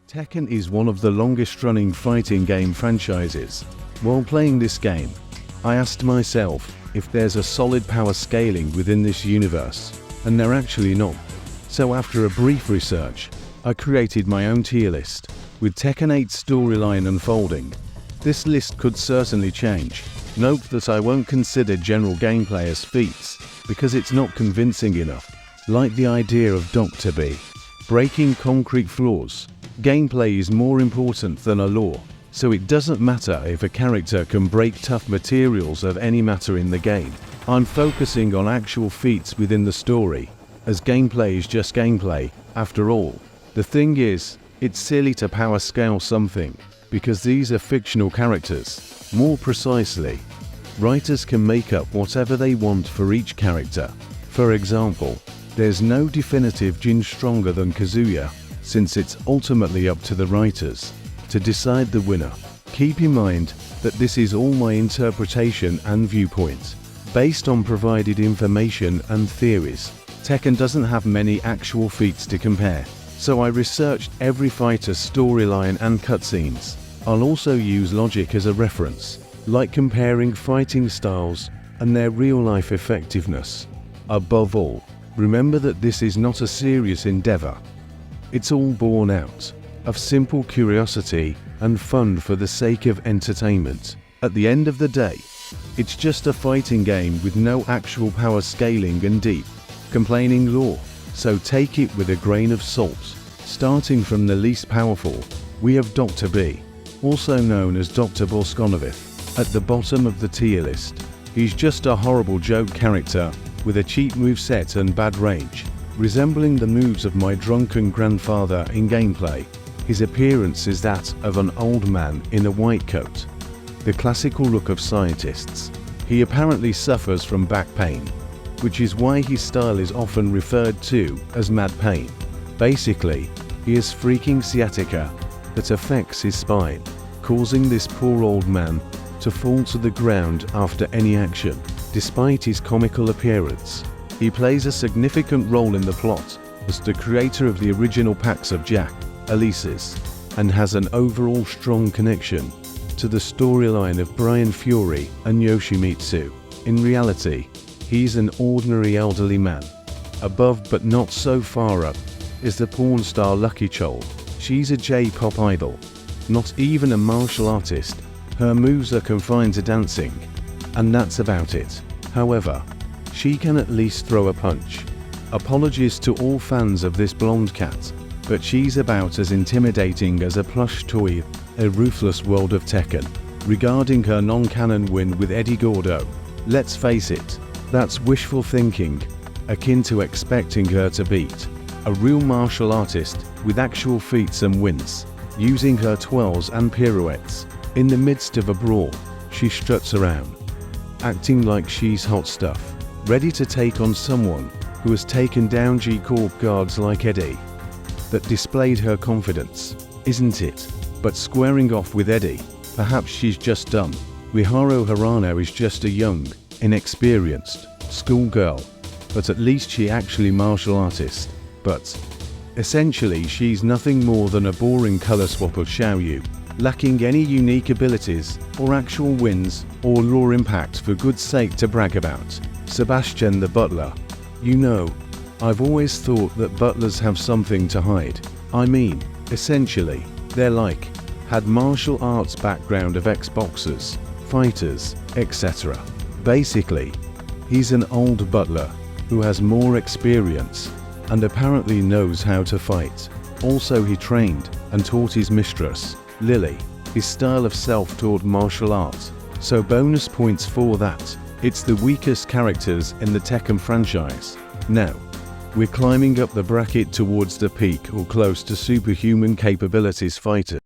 Tekken is one of the longest-running fighting game franchises. While playing this game, I asked myself if there's a solid power scaling within this universe, and they're actually not. So after a brief research, I created my own tier list, with Tekken 8's storyline unfolding. This list could certainly change. Note that I won't consider general gameplay as feats, because it's not convincing enough. Like the idea of Dr. B breaking concrete floors. Gameplay is more important than a lore, so it doesn't matter if a character can break tough materials of any matter in the game. I'm focusing on actual feats within the story, as gameplay is just gameplay, after all. The thing is, it's silly to power scale something, because these are fictional characters. More precisely, writers can make up whatever they want for each character. For example, there's no definitive Jin stronger than Kazuya, since it's ultimately up to the writers to decide the winner. Keep in mind that this is all my interpretation and viewpoint, based on provided information and theories. Tekken doesn't have many actual feats to compare, so I researched every fighter's storyline and cutscenes. I'll also use logic as a reference, like comparing fighting styles and their real-life effectiveness. Above all, remember that this is not a serious endeavor. It's all born out of simple curiosity and fun for the sake of entertainment. At the end of the day, it's just a fighting game with no actual power scaling and deep, complaining lore, so take it with a grain of salt. Starting from the least powerful, we have Dr. B, also known as Dr. Boskonovith, at the bottom of the tier list. He's just a horrible joke character with a cheap moveset and bad range, resembling the moves of my drunken grandfather in gameplay. His appearance is that of an old man in a white coat, the classical look of scientists. He apparently suffers from back pain, which is why his style is often referred to as mad pain. Basically, he has freaking sciatica that affects his spine, causing this poor old man to fall to the ground after any action. Despite his comical appearance, he plays a significant role in the plot as the creator of the original packs of Jack, Elise's, and has an overall strong connection to the storyline of Brian Fury and Yoshimitsu. In reality, he's an ordinary elderly man. Above but not so far up is the porn star Lucky Chol. She's a J-pop idol, not even a martial artist. Her moves are confined to dancing, and that's about it. However, she can at least throw a punch. Apologies to all fans of this blonde cat, but she's about as intimidating as a plush toy. A ruthless world of Tekken. Regarding her non-canon win with Eddie Gordo, let's face it, that's wishful thinking, akin to expecting her to beat a real martial artist with actual feats and wins. Using her twirls and pirouettes, in the midst of a brawl, she struts around, acting like she's hot stuff, ready to take on someone who has taken down G-Corp guards like Eddie. That displayed her confidence, isn't it? But squaring off with Eddie, perhaps she's just dumb. Miharu Harano is just a young, inexperienced schoolgirl, but at least she actually martial artist. But essentially she's nothing more than a boring color swap of Xiaoyu, lacking any unique abilities or actual wins or lore impact for good sake to brag about. Sebastian the butler. You know, I've always thought that butlers have something to hide. I mean, essentially, they're like, had martial arts background of ex-boxers, fighters, etc. Basically, he's an old butler who has more experience and apparently knows how to fight. Also, he trained and taught his mistress, Lily, his style of self-taught martial arts, so bonus points for that. It's the weakest characters in the Tekken franchise. Now, we're climbing up the bracket towards the peak or close to superhuman capabilities fighters.